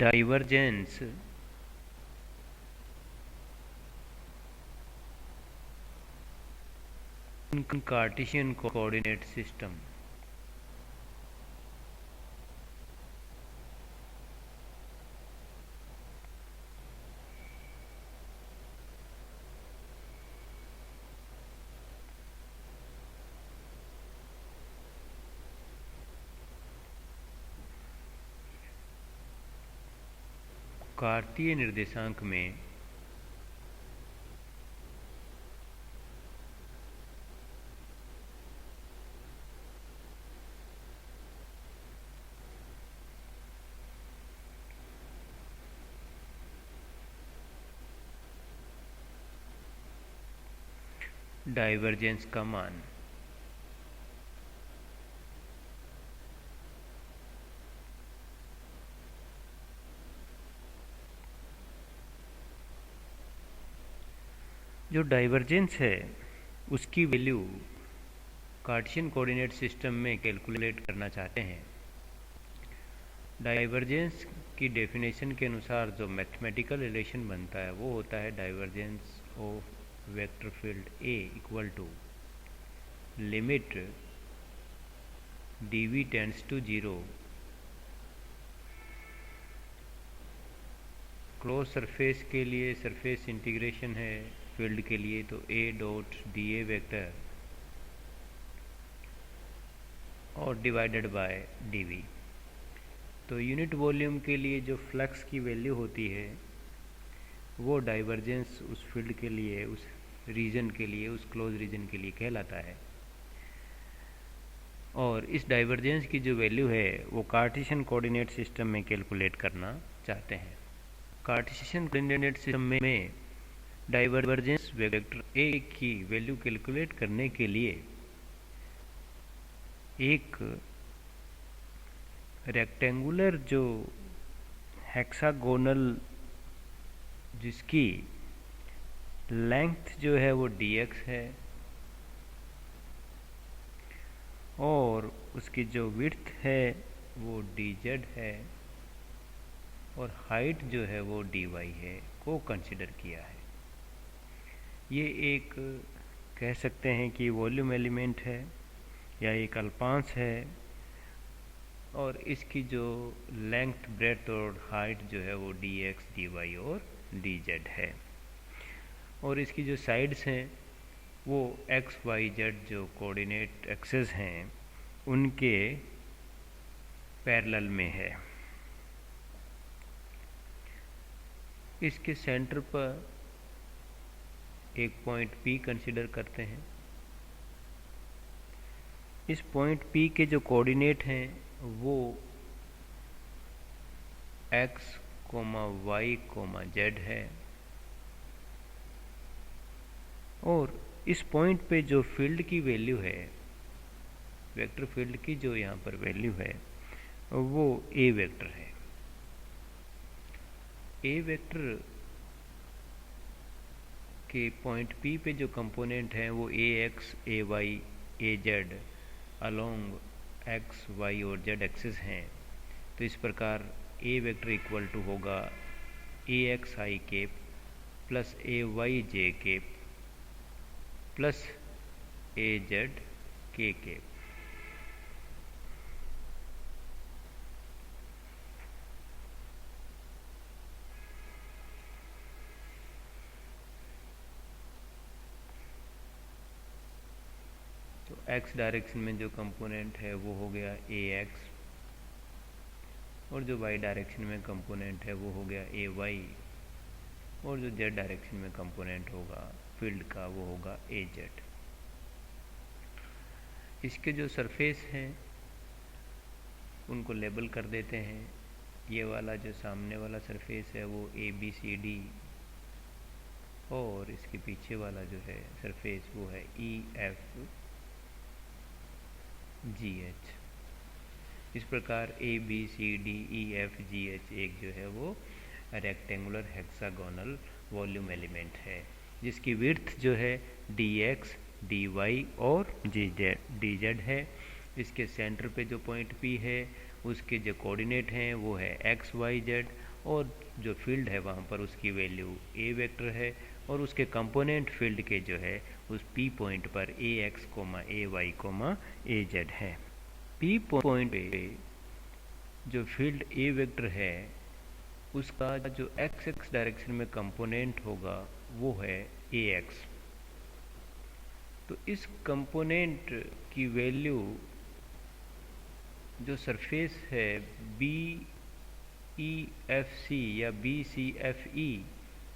Divergence in Cartesian coordinate system. कार्तीय निर्देशांक में डाइवर्जेंस का मान जो डाइवर्जेंस है उसकी वैल्यू कार्टेशियन कोऑर्डिनेट सिस्टम में कैलकुलेट करना चाहते हैं। डाइवर्जेंस की डेफिनेशन के अनुसार जो मैथमेटिकल रिलेशन बनता है वो होता है divergence of vector field A equal to limit dv tends to 0 close surface के लिए सरफेस इंटीग्रेशन है, फील्ड के लिए तो a डॉट dA वेक्टर और डिवाइडेड बाय dv। तो यूनिट वॉल्यूम के लिए जो फ्लक्स की वैल्यू होती है वो डाइवर्जेंस उस फील्ड के लिए, उस रीजन के लिए, उस क्लोज रीजन के लिए कहलाता है। और इस डाइवर्जेंस की जो वैल्यू है वो कार्टेशियन कोऑर्डिनेट सिस्टम में कैलकुलेट करना चाहते हैं। कार्टेशियन कोऑर्डिनेट सिस्टम में डाइवर्जेंस वेक्टर ए की वैल्यू कैलकुलेट करने के लिए एक रेक्टेंगुलर जो हेक्सागोनल जिसकी लेंथ जो है वो dx है और उसकी जो विड्थ है वो dz है और हाइट जो है वो dy है को कंसिडर किया है। ये एक कह सकते हैं कि वॉल्यूम एलिमेंट है या एक अल्पांश है और इसकी जो लेंथ, ब्रेड्थ और हाइट जो है वो dx, dy और dz है। और इसकी जो साइड्स हैं वो x, y, z जो कोऑर्डिनेट एक्सेस हैं उनके पैरेलल में है। इसके सेंटर पर एक पॉइंट P कंसिडर करते हैं। इस पॉइंट P के जो कोऑर्डिनेट हैं वो x, y, z है और इस पॉइंट पे जो फील्ड की वैल्यू है, वेक्टर फील्ड की जो यहाँ पर वैल्यू है वो a वेक्टर है। a वेक्टर के पॉइंट P पे जो कंपोनेंट हैं वो ax, ay, az along x, y और z एक्सिस हैं। तो इस प्रकार a वेक्टर इक्वल टू होगा ax i cap plus ay j cap plus az k cap. तो x डायरेक्शन में जो कंपोनेंट है वो हो गया ax और जो y डायरेक्शन में कंपोनेंट है वो हो गया ay और जो z डायरेक्शन में कंपोनेंट होगा फील्ड का वो होगा az। इसके जो सरफेस हैं उनको लेबल कर देते हैं। ये वाला जो सामने वाला सरफेस है वो ABCD और इसके पीछे वाला जो है सरफेस वो है EFGH। इस प्रकार ABCDEFGH एक जो है वो रेक्टेंगुलर हेक्सागोनल वॉल्यूम एलिमेंट है जिसकी विड्थ जो है dx, dy और dz है। इसके सेंटर पे जो पॉइंट P है उसके जो कोऑर्डिनेट हैं वो है x, y, z और जो फील्ड है वहाँ पर उसकी वैल्यू ए वेक्टर है, और उसके कंपोनेंट फील्ड के जो है उस पी पॉइंट पर ए एक्स कोमा ए वाई कोमा ए जेड है। पी पॉइंट पे जो फील्ड ए वेक्टर है उसका जो एक्स एक्स डायरेक्शन में कंपोनेंट होगा वो है ए एक्स। तो इस कंपोनेंट की वैल्यू जो सरफेस है बी ई एफ सी या बी सी एफ ई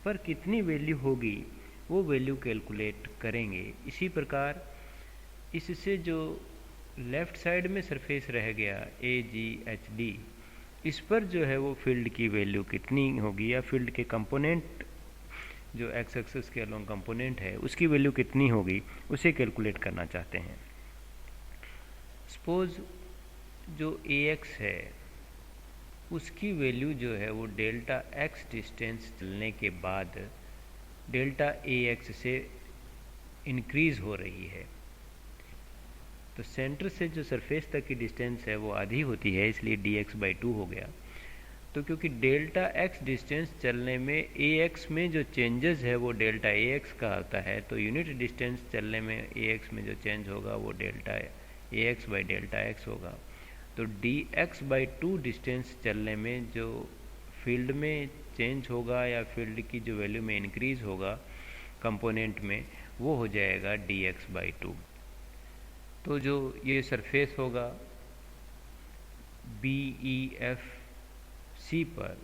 पर कितनी वैल्यू होगी वो वैल्यू कैलकुलेट करेंगे। इसी प्रकार इससे जो लेफ्ट साइड में सरफेस रह गया ए जी एच डी, इस पर जो है वो फील्ड की वैल्यू कितनी होगी या फील्ड के कंपोनेंट जो एक्स एक्सिस के अलोंग कंपोनेंट है उसकी वैल्यू कितनी होगी उसे कैलकुलेट करना चाहते हैं। सपोज जो ए एक्स है उसकी वैल्यू जो है वो डेल्टा एक्स डिस्टेंस चलने के बाद डेल्टा ए एक्स से इंक्रीज़ हो रही है। तो सेंटर से जो सरफेस तक की डिस्टेंस है वो आधी होती है, इसलिए डी एक्स बाई 2 हो गया। तो क्योंकि डेल्टा एक्स डिस्टेंस चलने में ए एक्स में जो चेंजेस है वो डेल्टा ए एक्स का आता है, तो यूनिट डिस्टेंस चलने में ए एक्स में जो चेंज होगा वो delta A X by delta x होगा। तो डी एक्स बाई 2 डिस्टेंस चलने में जो फील्ड में चेंज होगा या फील्ड की जो वैल्यू में इंक्रीज़ होगा कंपोनेंट में वो हो जाएगा डी एक्स बाई 2। तो जो ये सरफेस होगा बी ई एफ सी पर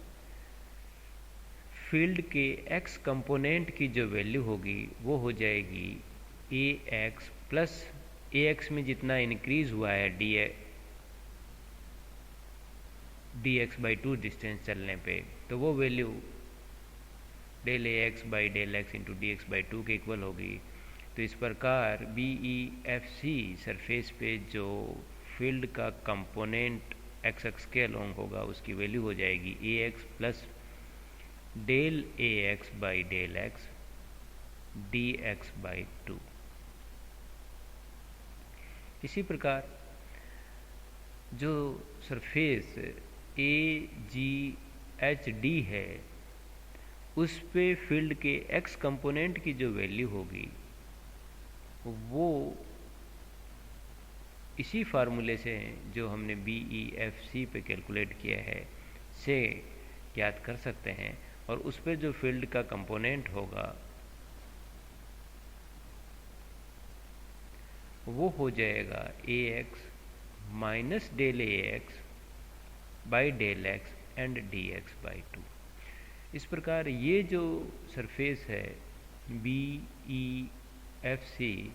फील्ड के एक्स कंपोनेंट की जो वैल्यू होगी वो हो जाएगी A X plus A x में जितना इंक्रीज़ हुआ है डी एक्स बाई 2 डिस्टेंस चलने पे, तो वो value del A X by del X into D X by 2 के इक्वल होगी। तो इस प्रकार B E F C surface पे जो फील्ड का कंपोनेंट एक्स एक्स के अलोंग होगा उसकी वैल्यू हो जाएगी A X plus del A X by del X D X by 2। इसी प्रकार जो surface A G H D है उस पे फील्ड के एक्स कंपोनेंट की जो वैल्यू होगी वो इसी फार्मूले से जो हमने बी ई एफ सी पे कैलकुलेट किया है से याद कर सकते हैं, और उस पे जो फील्ड का कंपोनेंट होगा वो हो जाएगा A X minus del A X by del X and D X by 2। इस प्रकार ये जो सरफेस है बी ई एफ सी,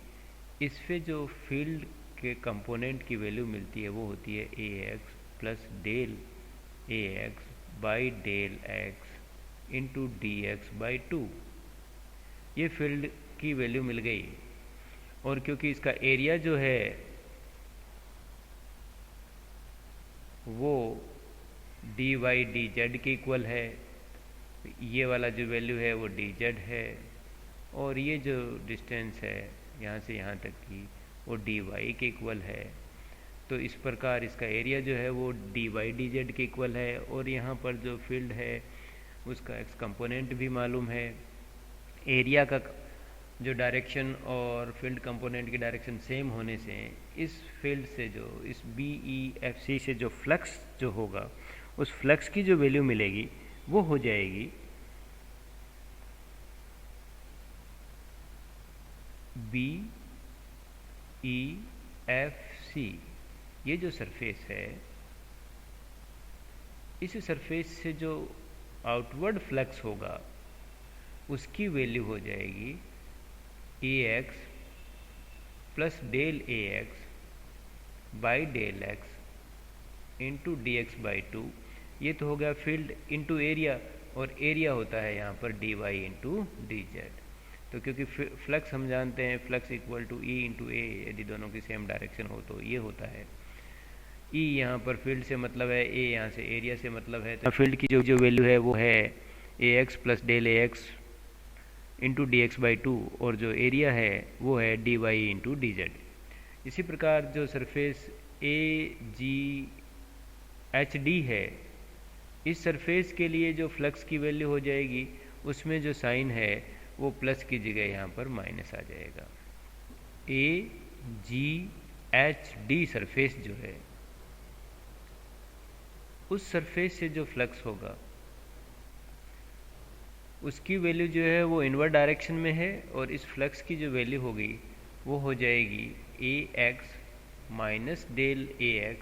इस पे जो फील्ड के कंपोनेंट की वैल्यू मिलती है वो होती है A X plus del A X by del X into D X by 2। ये फील्ड की वैल्यू मिल गई, और क्योंकि इसका एरिया जो है वो डी वाई डी जेड के इक्वल है, ये वाला जो वैल्यू है वो डी जेड है, और ये जो डिस्टेंस है यहाँ से यहाँ तक की वो डी वाई के इक्वल है। तो इस प्रकार इसका एरिया जो है वो डी वाई डी जेड के इक्वल है, और यहाँ पर जो फील्ड है उसका एक्स कंपोनेंट भी मालूम है। एरिया का जो डायरेक्शन और फील्ड कंपोनेंट की डायरेक्शन सेम होने से इस फील्ड से जो इस बी ई एफ सी से जो फ्लक्स जो होगा उस फ्लक्स की जो वैल्यू मिलेगी वो हो जाएगी बी ई एफ सी। ये जो सरफेस है इस सरफेस से जो आउटवर्ड फ्लक्स होगा उसकी वैल्यू हो जाएगी A X plus del A X by del X into D X by 2। ये तो हो गया फील्ड इंटू एरिया, और एरिया होता है यहाँ पर D Y into D Z. तो क्योंकि फ्लक्स हम जानते हैं flux equal to E into A, यदि दोनों की सेम डायरेक्शन हो तो ये होता है। ई यहाँ पर फील्ड से मतलब है, ए यहाँ से एरिया से मतलब है। तो फील्ड की जो वैल्यू है वो है A X plus del A X into D X by 2, और जो एरिया है वो है D Y into D Z. इसी प्रकार जो surface A G H D है इस सरफेस के लिए जो फ्लक्स की वैल्यू हो जाएगी उसमें जो साइन है वो प्लस की जगह यहाँ पर माइनस आ जाएगा। AGHD सरफेस जो है, उस सरफेस से जो फ्लक्स होगा उसकी वैल्यू जो है वो इनवर्ड डायरेक्शन में है, और इस फ्लक्स की जो वैल्यू होगी वो हो जाएगी AX minus del AX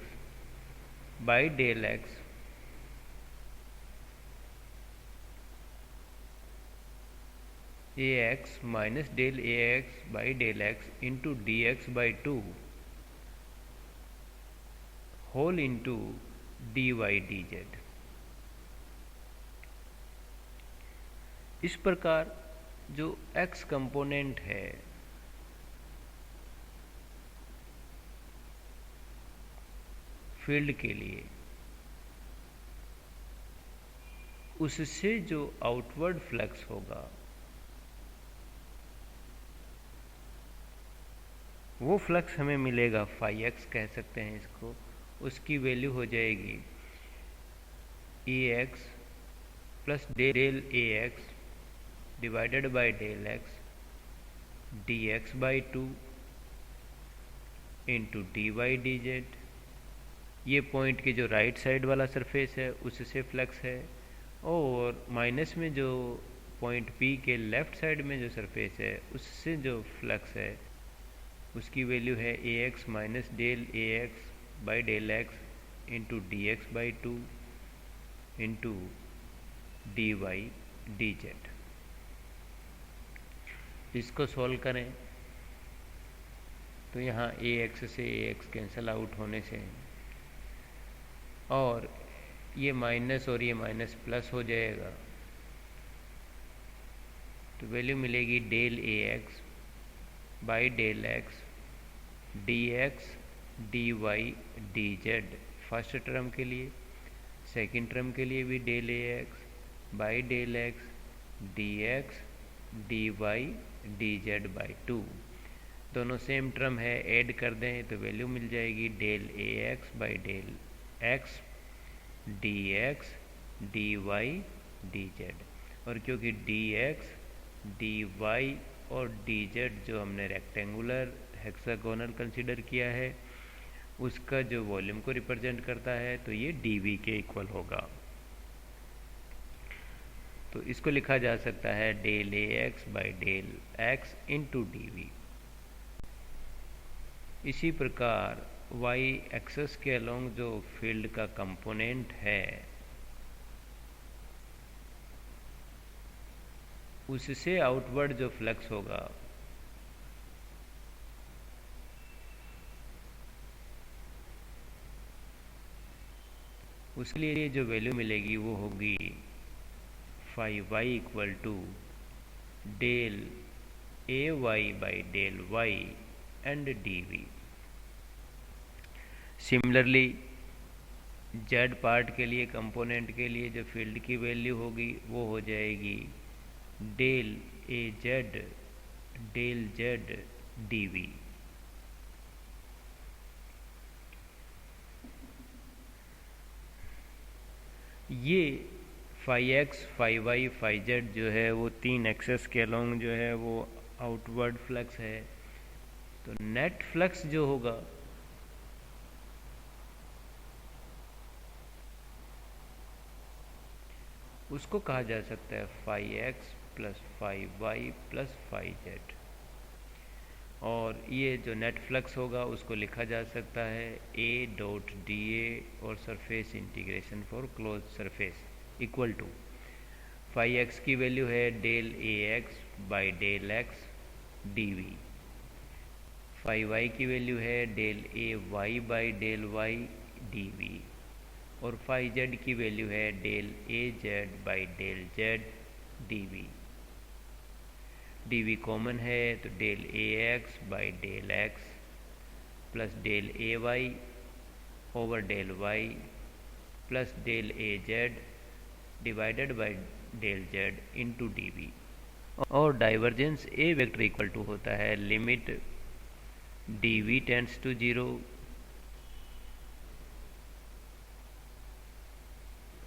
by del X AX minus del AX by del X into DX by 2 whole into DY DZ। इस प्रकार जो x कंपोनेंट है फील्ड के लिए, उससे जो आउटवर्ड फ्लक्स होगा वो फ्लक्स हमें मिलेगा, फाई एक्स कह सकते हैं इसको। उसकी वैल्यू हो जाएगी AX plus del AX divided by del X DX by 2 into DY DZ। ये पॉइंट के जो राइट साइड वाला सरफेस है उससे फ्लक्स है, और माइनस में जो पॉइंट P के लेफ्ट साइड में जो सरफेस है उससे जो फ्लक्स है उसकी वैल्यू है AX minus del AX by del X into DX by 2 into DY DZ। इसको सॉल्व करें तो यहाँ AX से AX कैंसिल आउट होने से, और ये माइनस और ये माइनस प्लस हो जाएगा, तो वैल्यू मिलेगी del AX by del X DX DY DZ first term के लिए। सेकंड टर्म के लिए भी del AX by del X DX DY DZ by 2। दोनों सेम टर्म है, ऐड कर दें तो वैल्यू मिल जाएगी del AX by del X DX DY DZ। और क्योंकि DX DY और DZ जो हमने रेक्टेंगुलर हेक्सागोनल कंसीडर किया है उसका जो वॉल्यूम को रिप्रेजेंट करता है, तो ये dV के इक्वल होगा। तो इसको लिखा जा सकता है del AX by del X into DV। इसी प्रकार y एक्सेस के अलोंग जो फील्ड का कंपोनेंट है उससे आउटवर्ड जो फ्लक्स होगा उसके लिए जो वैल्यू मिलेगी वो होगी phi Y equal to del AY by del Y and DV। Similarly Z part के लिए, कंपोनेंट के लिए जो फील्ड की वैल्यू होगी वो हो जाएगी del AZ del Z DV। ये phi X phi Y phi Z जो है वो तीन एक्सेस के अलोंग जो है वो आउटवर्ड फ्लक्स है। तो नेट फ्लक्स जो होगा उसको कहा जा सकता है phi X plus phi Y plus phi Z, और ये जो नेट फ्लक्स होगा उसको लिखा जा सकता है A डॉट DA और surface integration for close surface equal to phi X की वैल्यू है del AX by del X DV, phi Y की वैल्यू है del AY by del Y DV, और फाई जेड की वैल्यू है del AZ by del Z DV। DV common है तो del AX by del X plus del AY over del Y plus del AZ divided by del Z into DV। और divergence A vector equal to होता है limit DV tends to 0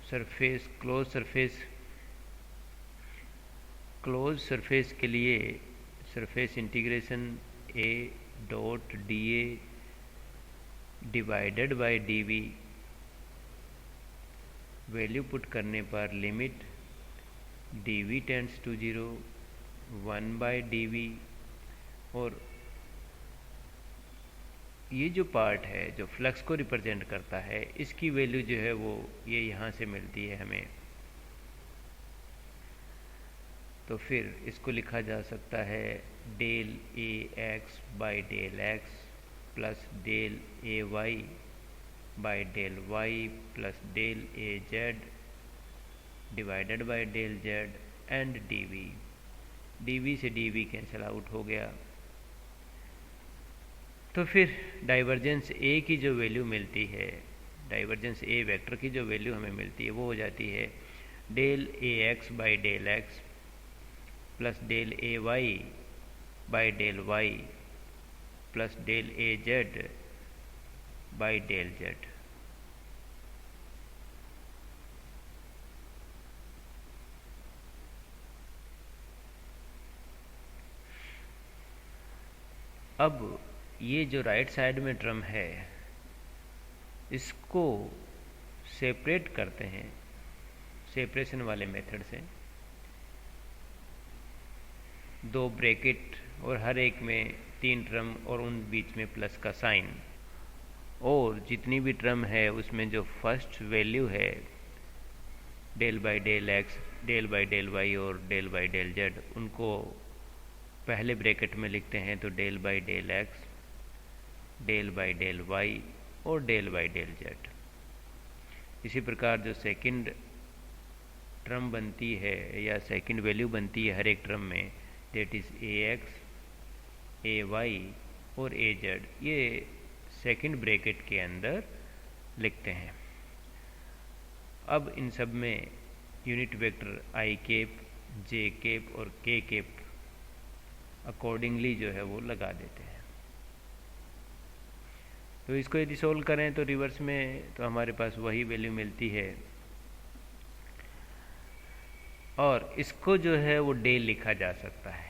surface close surface के लिए surface integration a dot dA divided by dV value put करने पर limit dV tends to 0 1 by dV। और ये जो पार्ट है जो फ्लक्स को रिप्रेजेंट करता है, इसकी वैल्यू जो है वो ये यहाँ से मिलती है हमें। तो फिर इसको लिखा जा सकता है del A X by del X plus del A Y by del Y plus del A Z divided by del Z and DV. DV से डीवी कैंसिल आउट हो गया। तो फिर डाइवर्जेंस ए की जो वैल्यू मिलती है, डाइवर्जेंस ए वेक्टर की जो वैल्यू हमें मिलती है वो हो जाती है del A X by del X plus del A Y by del Y plus del A Z by del Z. अब ये जो राइट साइड में टर्म है इसको सेपरेट करते हैं सेपरेशन वाले मेथड से। दो ब्रैकेट और हर एक में 3 टर्म और उन बीच में प्लस का साइन, और जितनी भी टर्म है उसमें जो फर्स्ट वैल्यू है del by del X, del by del Y और डेल बाई डेल जेड, उनको पहले ब्रैकेट में लिखते हैं तो del by del X, del by del Y और डेल बाई डेल जेड। इसी प्रकार जो सेकंड टर्म बनती है या सेकंड वैल्यू बनती है हर एक टर्म में, that is A X, A Y और ए जेड, ये सेकंड ब्रैकेट के अंदर लिखते हैं। अब इन सब में unit vector I cap, J cap और के कैप अकॉर्डिंगली जो है वो लगा देते हैं। तो इसको यदि सोल्व करें तो रिवर्स में तो हमारे पास वही वैल्यू मिलती है, और इसको जो है वो डेल लिखा जा सकता है,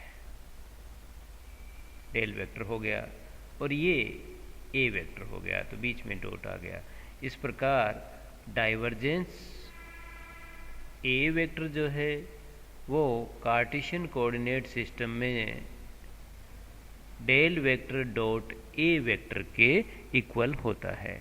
डेल वेक्टर हो गया और ये ए वेक्टर हो गया, तो बीच में डॉट आ गया। इस प्रकार डाइवर्जेंस ए वेक्टर जो है वो कार्टेशियन कोऑर्डिनेट सिस्टम में del vector dot A vector के इक्वल होता है।